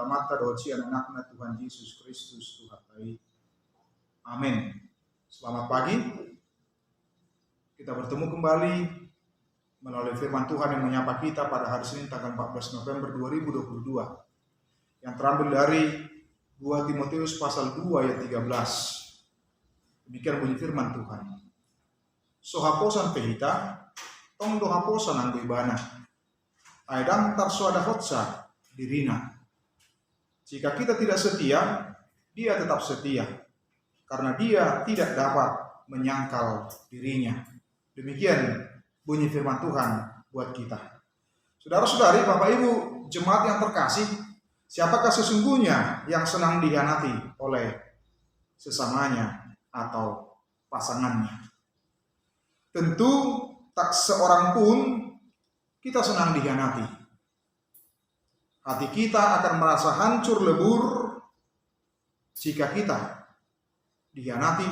mata doci anak-anak Tuhan Yesus Kristus Tuhan kami. Amin. Selamat pagi. Kita bertemu kembali melalui firman Tuhan yang menyapa kita pada hari Senin tanggal 14 November 2022. Yang terambil dari 2 Timotius pasal 2 ayat 13. Demikian bunyi firman Tuhan. Sohaposan pehita, tong dohaposan anggo ibana. Aidang tarsoada hotsa dirina. Jika kita tidak setia, dia tetap setia. Karena dia tidak dapat menyangkal dirinya. Demikian bunyi firman Tuhan buat kita. Saudara-saudari, Bapak Ibu, jemaat yang terkasih, siapakah sesungguhnya yang senang dikhianati oleh sesamanya atau pasangannya? Tentu tak seorang pun kita senang dikhianati. Hati kita akan merasa hancur lebur jika kita dikhianati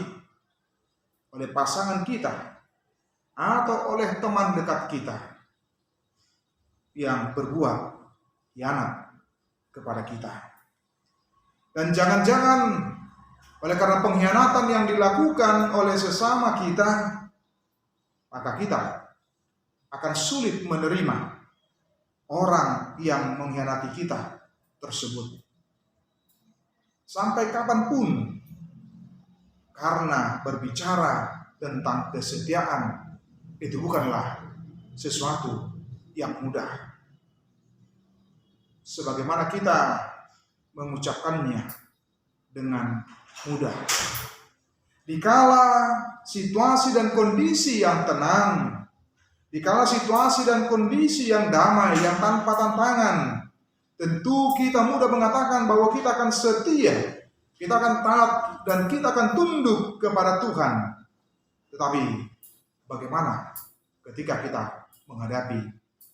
oleh pasangan kita atau oleh teman dekat kita yang berbuat khianat kepada kita. Dan jangan-jangan oleh karena pengkhianatan yang dilakukan oleh sesama kita, maka kita akan sulit menerima orang yang mengkhianati kita tersebut. Sampai kapanpun, karena berbicara tentang kesetiaan itu bukanlah sesuatu yang mudah. Sebagaimana kita mengucapkannya dengan mudah. Dikala situasi dan kondisi yang tenang, dikala situasi dan kondisi yang damai, yang tanpa tantangan, tentu kita mudah mengatakan bahwa kita akan setia, kita akan taat, dan kita akan tunduk kepada Tuhan. Tetapi bagaimana ketika kita menghadapi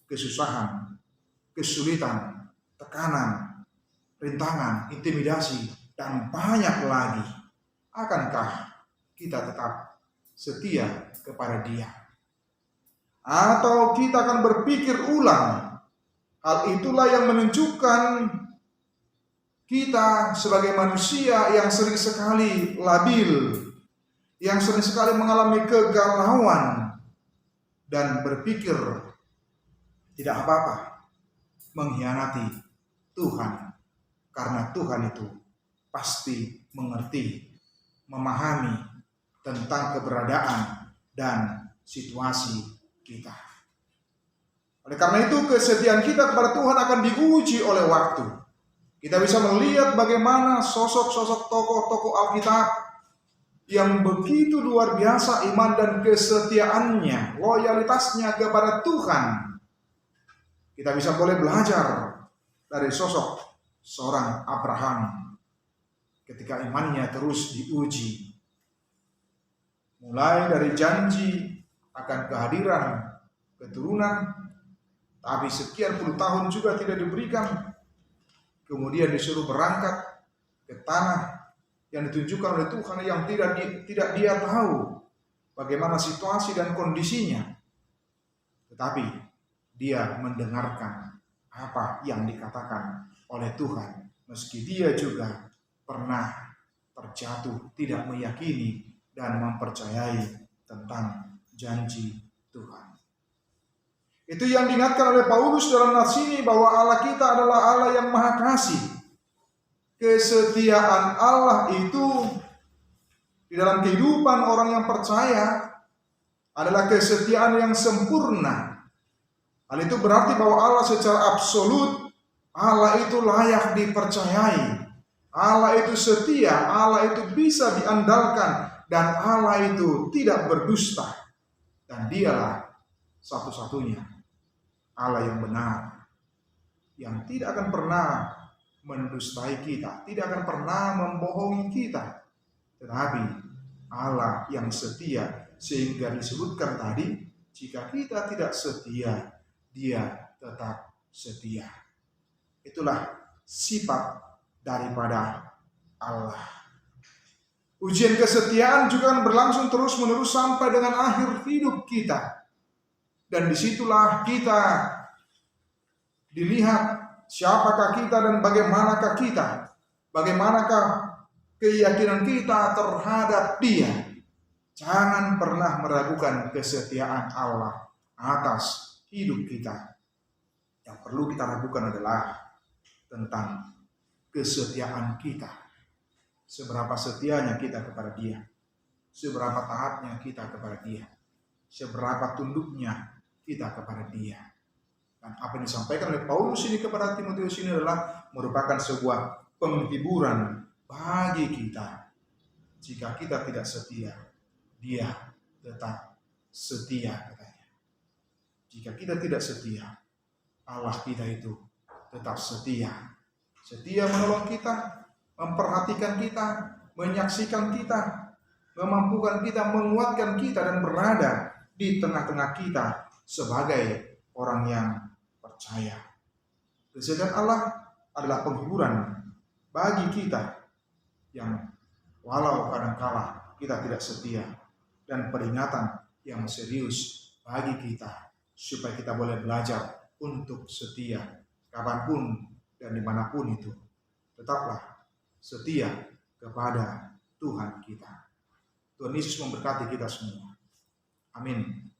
kesusahan, kesulitan, tekanan, rintangan, intimidasi, dan banyak lagi? Akankah kita tetap setia kepada Dia? Atau kita akan berpikir ulang? Hal itulah yang menunjukkan kita sebagai manusia yang sering sekali labil, yang sering sekali mengalami kegalauan, dan berpikir tidak apa-apa mengkhianati Tuhan, karena Tuhan itu pasti mengerti, memahami tentang keberadaan dan situasi kita. Oleh karena itu, kesetiaan kita kepada Tuhan akan diuji oleh waktu. Kita bisa melihat bagaimana sosok-sosok tokoh-tokoh Alkitab yang begitu luar biasa iman dan kesetiaannya, loyalitasnya kepada Tuhan. Kita bisa boleh belajar dari sosok seorang Abraham ketika imannya terus diuji. Mulai dari janji akan kehadiran keturunan, tapi sekian puluh tahun juga tidak diberikan. Kemudian disuruh berangkat ke tanah yang ditunjukkan oleh Tuhan yang tidak dia tahu bagaimana situasi dan kondisinya. Tetapi dia mendengarkan apa yang dikatakan oleh Tuhan. Meski dia juga pernah terjatuh, tidak meyakini dan mempercayai tentang janji Tuhan. Itu yang diingatkan oleh Paulus dalam nats ini, bahwa Allah kita adalah Allah yang maha kasih. Kesetiaan Allah itu di dalam kehidupan orang yang percaya adalah kesetiaan yang sempurna. Hal itu berarti bahwa Allah secara absolut, Allah itu layak dipercayai. Allah itu setia, Allah itu bisa diandalkan, dan Allah itu tidak berdusta. Dan dialah satu-satunya Allah yang benar, yang tidak akan pernah mendustai kita, tidak akan pernah membohongi kita. Tetapi Allah yang setia, sehingga disebutkan tadi, jika kita tidak setia, Dia tetap setia. Itulah sifat daripada Allah. Ujian kesetiaan juga akan berlangsung terus-menerus sampai dengan akhir hidup kita. Dan disitulah kita dilihat siapakah kita dan bagaimanakah kita, bagaimanakah keyakinan kita terhadap Dia. Jangan pernah meragukan kesetiaan Allah atas hidup kita. Yang perlu kita ragukan adalah tentang kesetiaan kita. Seberapa setianya kita kepada Dia, seberapa taatnya kita kepada Dia, seberapa tunduknya kita kepada Dia. Dan apa yang disampaikan oleh Paulus ini kepada Timotius ini adalah merupakan sebuah penghiburan bagi kita. Jika kita tidak setia, Dia tetap setia katanya. Jika kita tidak setia, Allah kita itu tetap setia. Setia menolong kita, memperhatikan kita, menyaksikan kita, memampukan kita, menguatkan kita, dan berada di tengah-tengah kita sebagai orang yang percaya. Kesetiaan Allah adalah penghiburan bagi kita yang walau kadangkala kita tidak setia, dan peringatan yang serius bagi kita supaya kita boleh belajar untuk setia kapanpun dan dimanapun itu. Tetaplah setia kepada Tuhan kita. Tuhan Yesus memberkati kita semua. Amin.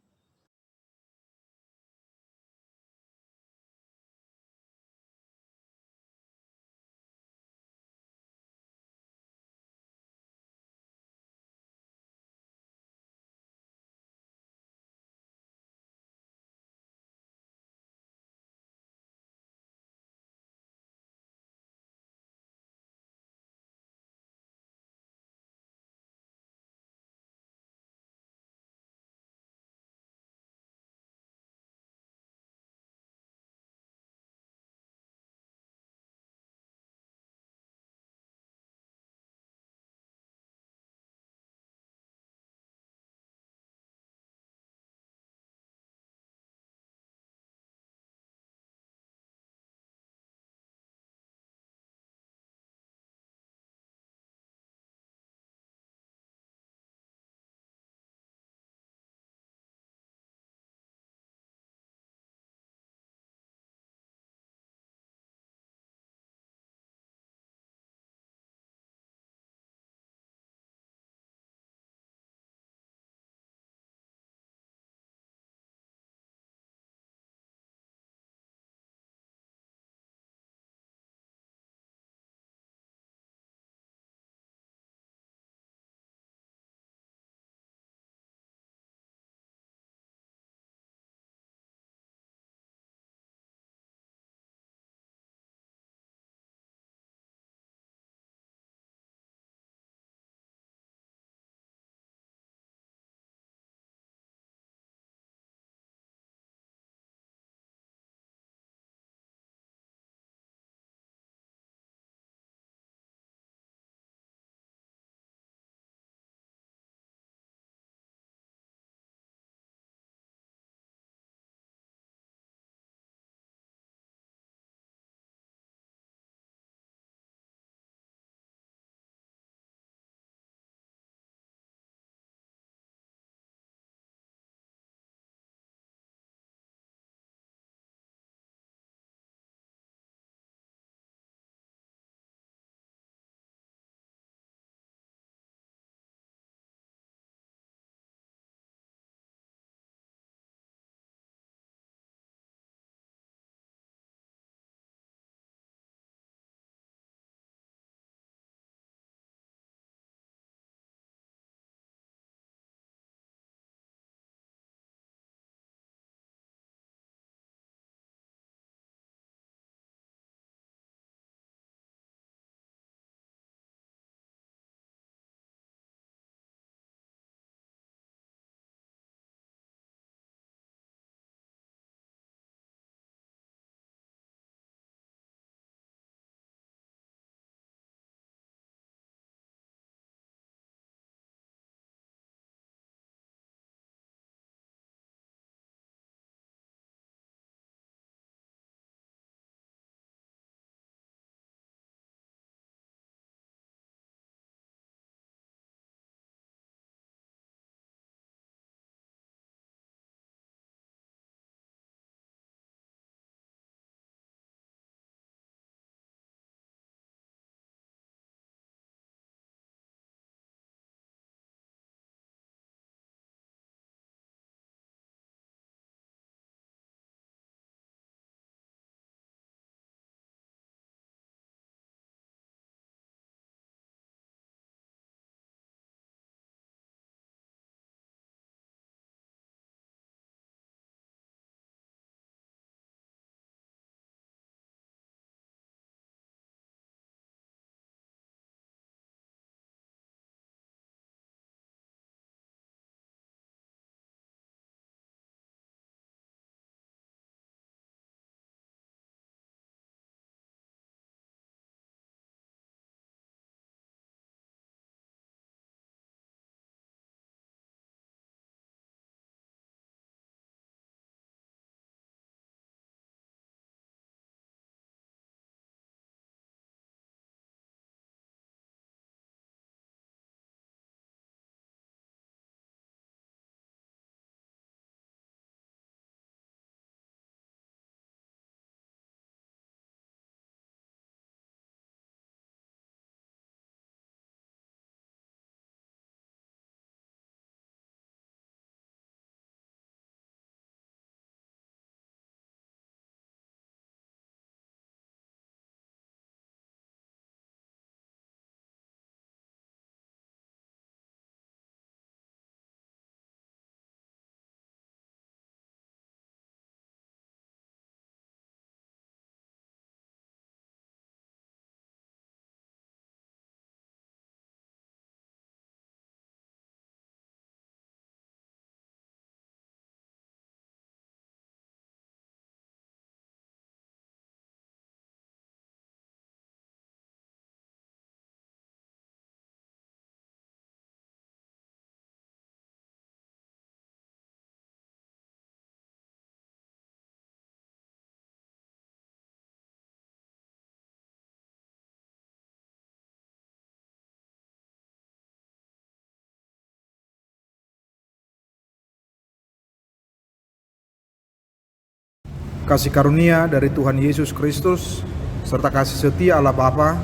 kasih karunia dari Tuhan Yesus Kristus, serta kasih setia Allah Bapa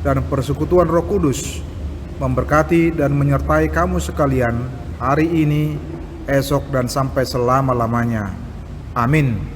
dan persekutuan Roh Kudus memberkati dan menyertai kamu sekalian hari ini, esok, dan sampai selama-lamanya. Amin.